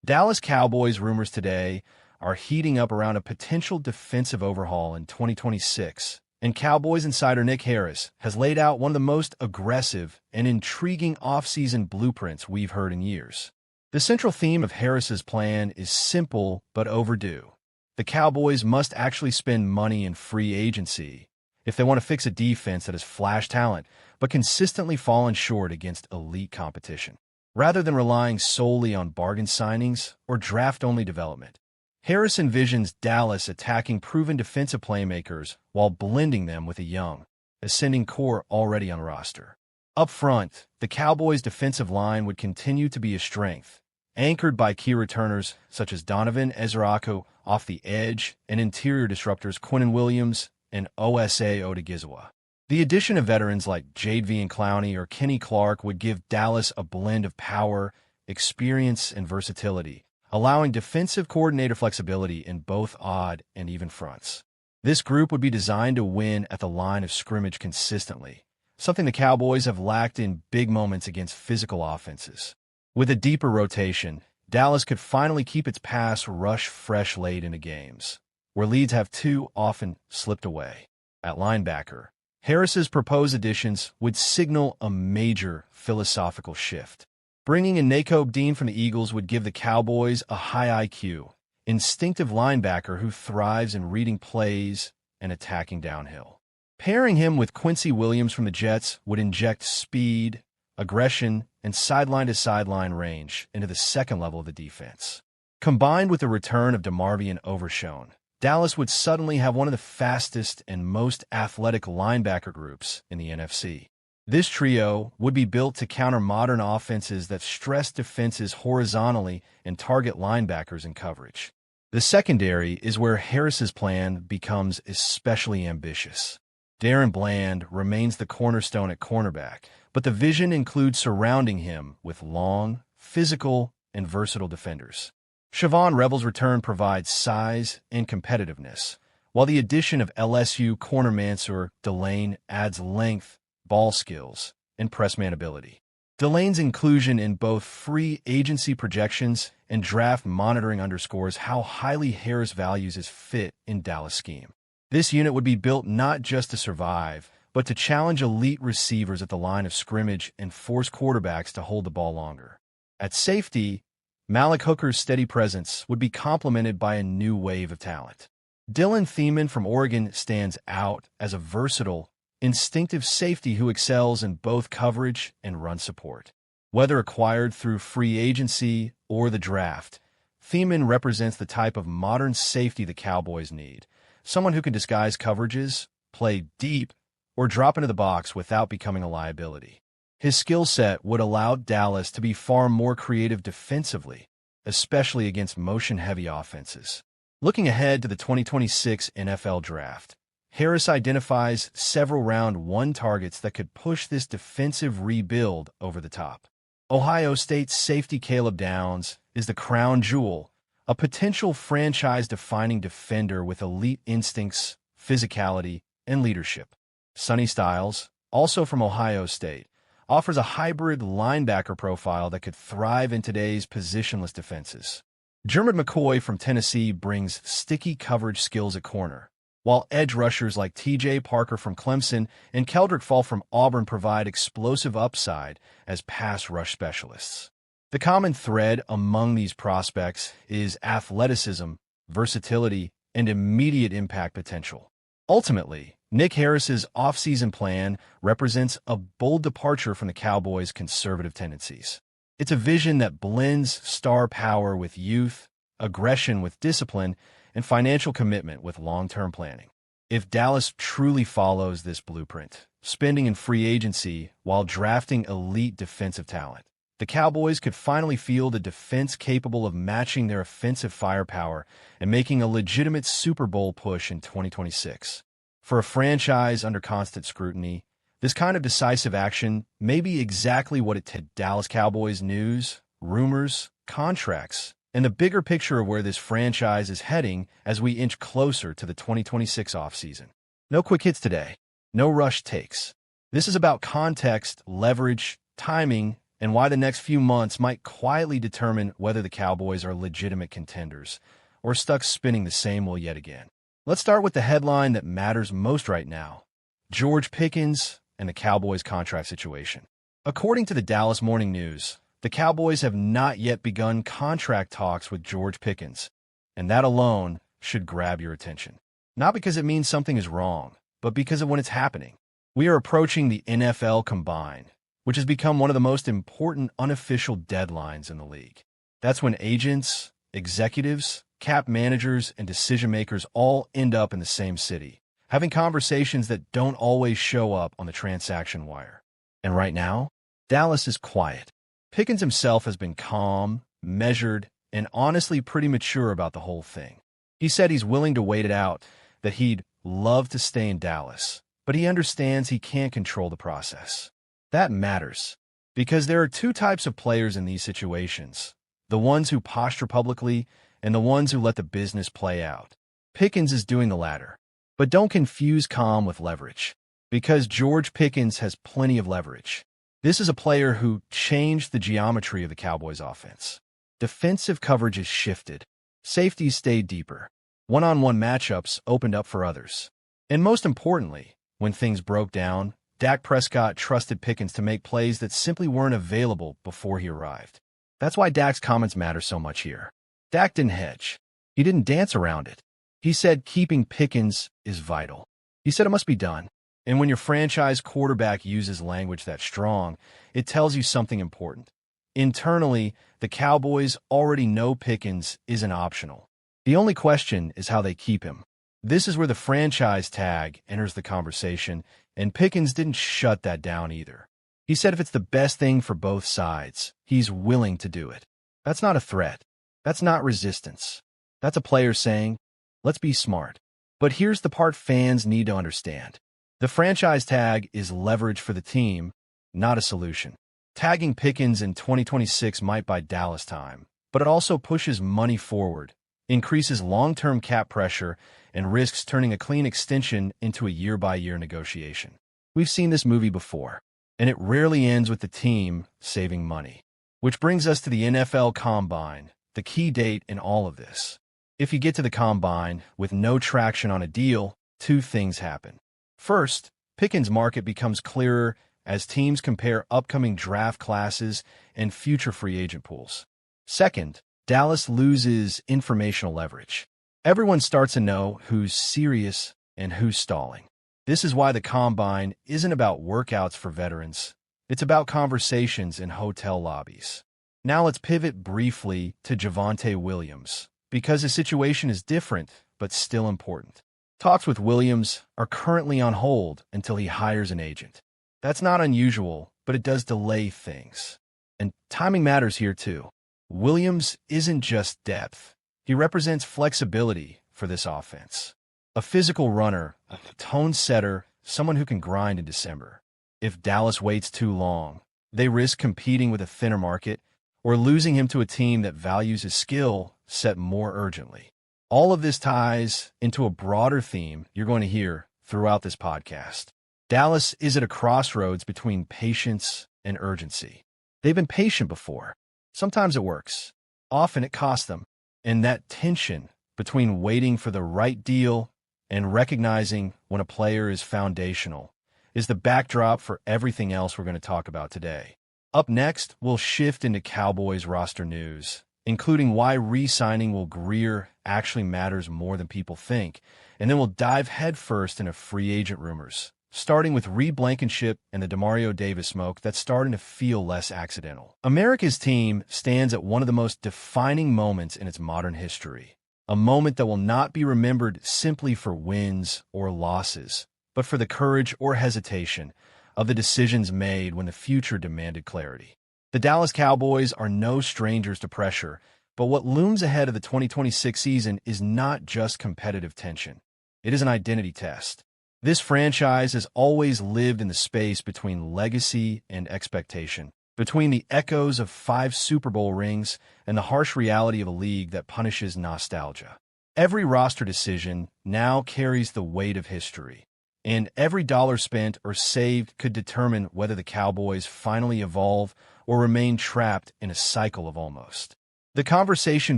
Dallas Cowboys rumors today are heating up around a potential defensive overhaul in 2026, and Cowboys insider Nick Harris has laid out one of the most aggressive and intriguing offseason blueprints we've heard in years. The central theme of Harris's plan is simple but overdue. The Cowboys must actually spend money in free agency if they want to fix a defense that has flash talent but consistently fallen short against elite competition. Rather than relying solely on bargain signings or draft-only development, Harris envisions Dallas attacking proven defensive playmakers while blending them with a young, ascending core already on roster. Up front, the Cowboys' defensive line would continue to be a strength, anchored by key returners such as Donovan Ezraku off the edge and interior disruptors Quinnen Williams and Osa Odigizwa. The addition of veterans like Jadeveon Clowney or Kenny Clark would give Dallas a blend of power, experience, and versatility, allowing defensive coordinator flexibility in both odd and even fronts. This group would be designed to win at the line of scrimmage consistently, something the Cowboys have lacked in big moments against physical offenses. With a deeper rotation, Dallas could finally keep its pass rush fresh late into games, where leads have too often slipped away. At linebacker, Harris's proposed additions would signal a major philosophical shift. Bringing in Nakobe Dean from the Eagles would give the Cowboys a high IQ, instinctive linebacker who thrives in reading plays and attacking downhill. Pairing him with Quincy Williams from the Jets would inject speed, aggression, and sideline-to-sideline range into the second level of the defense. Combined with the return of DeMarvion Overshown, Dallas would suddenly have one of the fastest and most athletic linebacker groups in the NFC. This trio would be built to counter modern offenses that stress defenses horizontally and target linebackers in coverage. The secondary is where Harris's plan becomes especially ambitious. Darren Bland remains the cornerstone at cornerback, but the vision includes surrounding him with long, physical, and versatile defenders. Siobhan Rebel's return provides size and competitiveness, while the addition of LSU corner Mansour Delane adds length, ball skills, and press-man ability. Delane's inclusion in both free agency projections and draft monitoring underscores how highly Harris values his fit in Dallas' scheme. This unit would be built not just to survive, but to challenge elite receivers at the line of scrimmage and force quarterbacks to hold the ball longer. At safety, Malik Hooker's steady presence would be complemented by a new wave of talent. Dylan Thiemann from Oregon stands out as a versatile, instinctive safety who excels in both coverage and run support. Whether acquired through free agency or the draft, Thiemann represents the type of modern safety the Cowboys need, someone who can disguise coverages, play deep, or drop into the box without becoming a liability. His skill set would allow Dallas to be far more creative defensively, especially against motion-heavy offenses. Looking ahead to the 2026 NFL Draft, Harris identifies several round one targets that could push this defensive rebuild over the top. Ohio State's safety Caleb Downs is the crown jewel, a potential franchise-defining defender with elite instincts, physicality, and leadership. Sonny Styles, also from Ohio State, offers a hybrid linebacker profile that could thrive in today's positionless defenses. Jermud McCoy from Tennessee brings sticky coverage skills at corner, while edge rushers like T.J. Parker from Clemson and Keldrick Fall from Auburn provide explosive upside as pass rush specialists. The common thread among these prospects is athleticism, versatility, and immediate impact potential. Ultimately, Nick Harris's offseason plan represents a bold departure from the Cowboys' conservative tendencies. It's a vision that blends star power with youth, aggression with discipline, and financial commitment with long-term planning. If Dallas truly follows this blueprint, spending in free agency while drafting elite defensive talent, the Cowboys could finally field a defense capable of matching their offensive firepower and making a legitimate Super Bowl push in 2026. For a franchise under constant scrutiny, this kind of decisive action may be exactly what it took. Dallas Cowboys news, rumors, contracts, and the bigger picture of where this franchise is heading as we inch closer to the 2026 offseason. No quick hits today. No rush takes. This is about context, leverage, timing, and why the next few months might quietly determine whether the Cowboys are legitimate contenders or stuck spinning the same wheel yet again. Let's start with the headline that matters most right now: George Pickens and the Cowboys' contract situation. According to the Dallas Morning News, the Cowboys have not yet begun contract talks with George Pickens, and that alone should grab your attention. Not because it means something is wrong, but because of when it's happening. We are approaching the NFL Combine, which has become one of the most important unofficial deadlines in the league. That's when agents, executives, cap managers, and decision-makers all end up in the same city, having conversations that don't always show up on the transaction wire. And right now, Dallas is quiet. Pickens himself has been calm, measured, and honestly pretty mature about the whole thing. He said he's willing to wait it out, that he'd love to stay in Dallas, but he understands he can't control the process. That matters, because there are two types of players in these situations: the ones who posture publicly and the ones who let the business play out. Pickens is doing the latter. But don't confuse calm with leverage, because George Pickens has plenty of leverage. This is a player who changed the geometry of the Cowboys' offense. Defensive coverage is shifted. Safeties stayed deeper. One-on-one matchups opened up for others. And most importantly, when things broke down, Dak Prescott trusted Pickens to make plays that simply weren't available before he arrived. That's why Dak's comments matter so much here. Dak didn't hedge. He didn't dance around it. He said keeping Pickens is vital. He said it must be done. And when your franchise quarterback uses language that strong, it tells you something important. Internally, the Cowboys already know Pickens isn't optional. The only question is how they keep him. This is where the franchise tag enters the conversation, and Pickens didn't shut that down either. He said if it's the best thing for both sides, he's willing to do it. That's not a threat. That's not resistance. That's a player saying, let's be smart. But here's the part fans need to understand. The franchise tag is leverage for the team, not a solution. Tagging Pickens in 2026 might buy Dallas time, but it also pushes money forward, increases long-term cap pressure, and risks turning a clean extension into a year-by-year negotiation. We've seen this movie before, and it rarely ends with the team saving money. Which brings us to the NFL Combine, the key date in all of this. If you get to the Combine with no traction on a deal, two things happen. First, Pickens' market becomes clearer as teams compare upcoming draft classes and future free agent pools. Second, Dallas loses informational leverage. Everyone starts to know who's serious and who's stalling. This is why the Combine isn't about workouts for veterans. It's about conversations in hotel lobbies. Now let's pivot briefly to Javonte Williams, because his situation is different but still important. Talks with Williams are currently on hold until he hires an agent. That's not unusual, but it does delay things. And timing matters here too. Williams isn't just depth. He represents flexibility for this offense. A physical runner, a tone setter, someone who can grind in December. If Dallas waits too long, they risk competing with a thinner market or losing him to a team that values his skill set more urgently. All of this ties into a broader theme you're going to hear throughout this podcast. Dallas is at a crossroads between patience and urgency. They've been patient before. Sometimes it works. Often it costs them. And that tension between waiting for the right deal and recognizing when a player is foundational is the backdrop for everything else we're going to talk about today. Up next, we'll shift into Cowboys roster news, including why re-signing Will Grier actually matters more than people think, and then we'll dive headfirst into free agent rumors, starting with Reed Blankenship and the Demario Davis smoke that's starting to feel less accidental. America's team stands at one of the most defining moments in its modern history, a moment that will not be remembered simply for wins or losses, but for the courage or hesitation of the decisions made when the future demanded clarity. The Dallas Cowboys are no strangers to pressure, but what looms ahead of the 2026 season is not just competitive tension. It is an identity test. This franchise has always lived in the space between legacy and expectation, between the echoes of 5 Super Bowl rings and the harsh reality of a league that punishes nostalgia. Every roster decision now carries the weight of history. and every dollar spent or saved could determine whether the Cowboys finally evolve or remain trapped in a cycle of almost. The conversation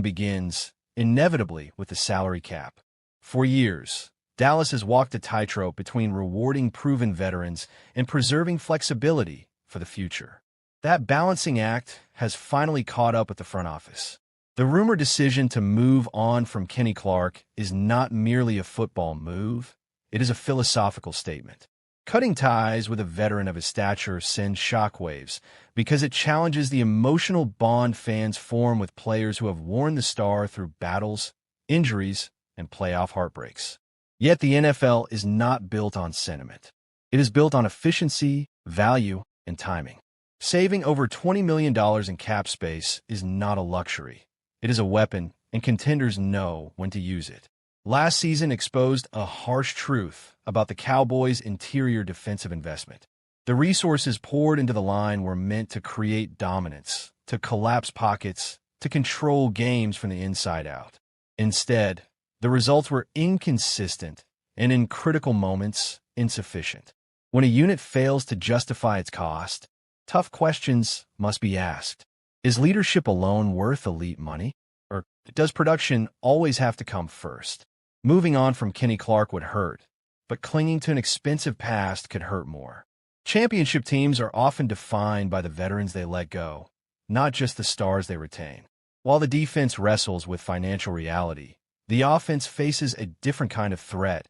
begins, inevitably, with the salary cap. For years, Dallas has walked a tightrope between rewarding proven veterans and preserving flexibility for the future. That balancing act has finally caught up with the front office. The rumored decision to move on from Kenny Clark is not merely a football move, it is a philosophical statement. Cutting ties with a veteran of his stature sends shockwaves because it challenges the emotional bond fans form with players who have worn the star through battles, injuries, and playoff heartbreaks. Yet the NFL is not built on sentiment. It is built on efficiency, value, and timing. Saving over $20 million in cap space is not a luxury. It is a weapon, and contenders know when to use it. Last season exposed a harsh truth about the Cowboys' interior defensive investment. The resources poured into the line were meant to create dominance, to collapse pockets, to control games from the inside out. Instead, the results were inconsistent and, in critical moments, insufficient. When a unit fails to justify its cost, tough questions must be asked. Is leadership alone worth elite money? Or does production always have to come first? Moving on from Kenny Clark would hurt, but clinging to an expensive past could hurt more. Championship teams are often defined by the veterans they let go, not just the stars they retain. While the defense wrestles with financial reality, the offense faces a different kind of threat,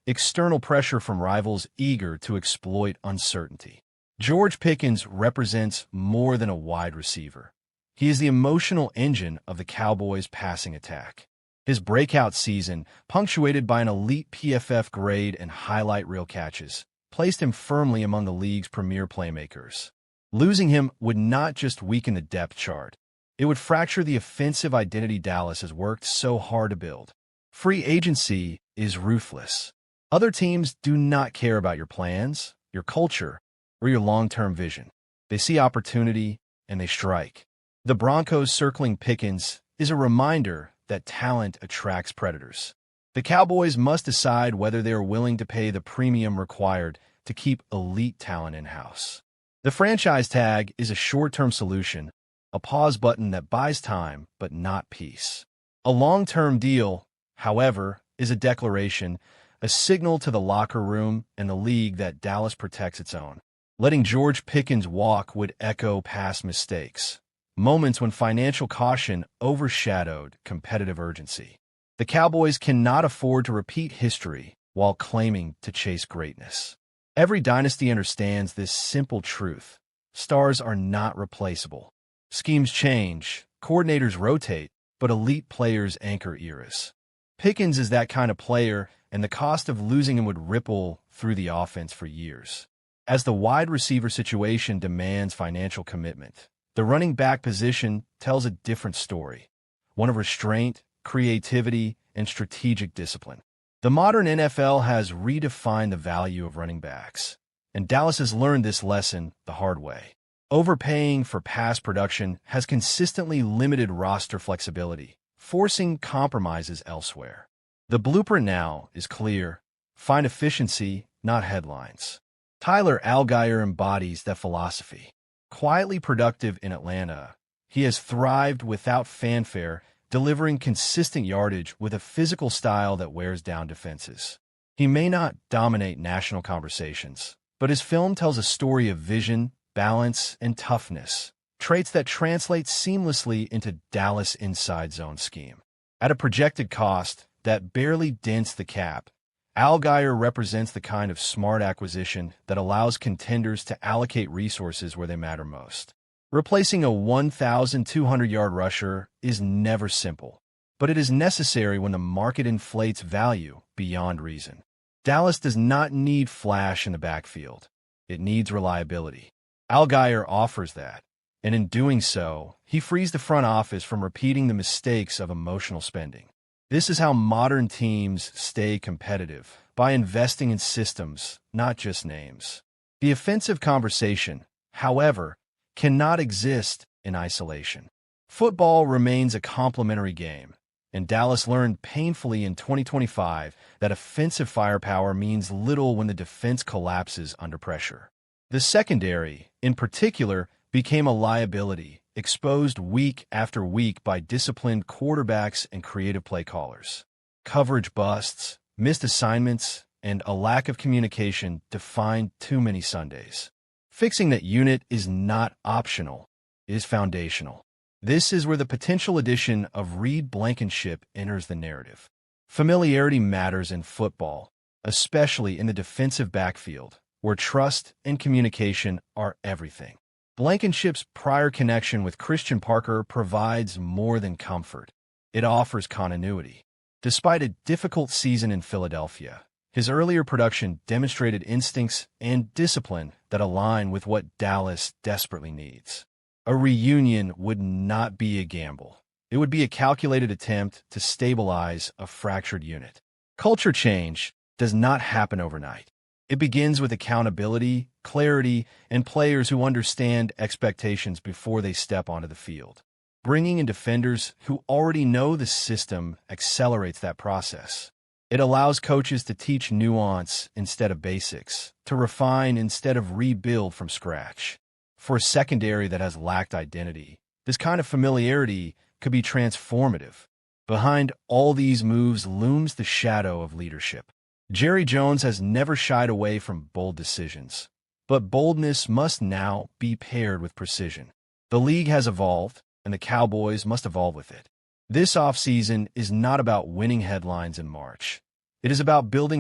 external pressure from rivals eager to exploit uncertainty. George Pickens represents more than a wide receiver. He is the emotional engine of the Cowboys' passing attack. His breakout season, punctuated by an elite PFF grade and highlight reel catches, placed him firmly among the league's premier playmakers. Losing him would not just weaken the depth chart. It would fracture the offensive identity Dallas has worked so hard to build. Free agency is ruthless. Other teams do not care about your plans, your culture, or your long-term vision. They see opportunity, and they strike. The Broncos circling Pickens is a reminder that talent attracts predators. The Cowboys must decide whether they are willing to pay the premium required to keep elite talent in-house. The franchise tag is a short-term solution, a pause button that buys time but not peace. A long-term deal, however, is a declaration, a signal to the locker room and the league that Dallas protects its own. Letting George Pickens walk would echo past mistakes, moments when financial caution overshadowed competitive urgency. The Cowboys cannot afford to repeat history while claiming to chase greatness. Every dynasty understands this simple truth. Stars are not replaceable. Schemes change, coordinators rotate, but elite players anchor eras. Pickens is that kind of player, and the cost of losing him would ripple through the offense for years. As the wide receiver situation demands financial commitment, the running back position tells a different story, one of restraint, creativity, and strategic discipline. The modern NFL has redefined the value of running backs, and Dallas has learned this lesson the hard way. Overpaying for pass production has consistently limited roster flexibility, forcing compromises elsewhere. The blueprint now is clear. Find efficiency, not headlines. Tyler Allgeier embodies that philosophy. Quietly productive in Atlanta, he has thrived without fanfare, delivering consistent yardage with a physical style that wears down defenses. He may not dominate national conversations, but his film tells a story of vision, balance, and toughness, traits that translate seamlessly into Dallas' inside zone scheme. At a projected cost that barely dents the cap, Allgeier represents the kind of smart acquisition that allows contenders to allocate resources where they matter most. Replacing a 1,200-yard rusher is never simple, but it is necessary when the market inflates value beyond reason. Dallas does not need flash in the backfield. It needs reliability. Allgeier offers that, and in doing so, he frees the front office from repeating the mistakes of emotional spending. This is how modern teams stay competitive, by investing in systems, not just names. The offensive conversation, however, cannot exist in isolation. Football remains a complementary game, and Dallas learned painfully in 2025 that offensive firepower means little when the defense collapses under pressure. The secondary, in particular, became a liability, exposed week after week by disciplined quarterbacks and creative play callers. Coverage busts, missed assignments, and a lack of communication defined too many Sundays. Fixing that unit is not optional, it is foundational. This is where the potential addition of Reed Blankenship enters the narrative. Familiarity matters in football, especially in the defensive backfield, where trust and communication are everything. Blankenship's prior connection with Christian Parker provides more than comfort. It offers continuity. Despite a difficult season in Philadelphia, his earlier production demonstrated instincts and discipline that align with what Dallas desperately needs. A reunion would not be a gamble. It would be a calculated attempt to stabilize a fractured unit. Culture change does not happen overnight. It begins with accountability, clarity, and players who understand expectations before they step onto the field. Bringing in defenders who already know the system accelerates that process. It allows coaches to teach nuance instead of basics, to refine instead of rebuild from scratch. For a secondary that has lacked identity, this kind of familiarity could be transformative. Behind all these moves looms the shadow of leadership. Jerry Jones has never shied away from bold decisions, but boldness must now be paired with precision. The league has evolved, and the Cowboys must evolve with it. This offseason is not about winning headlines in March. It is about building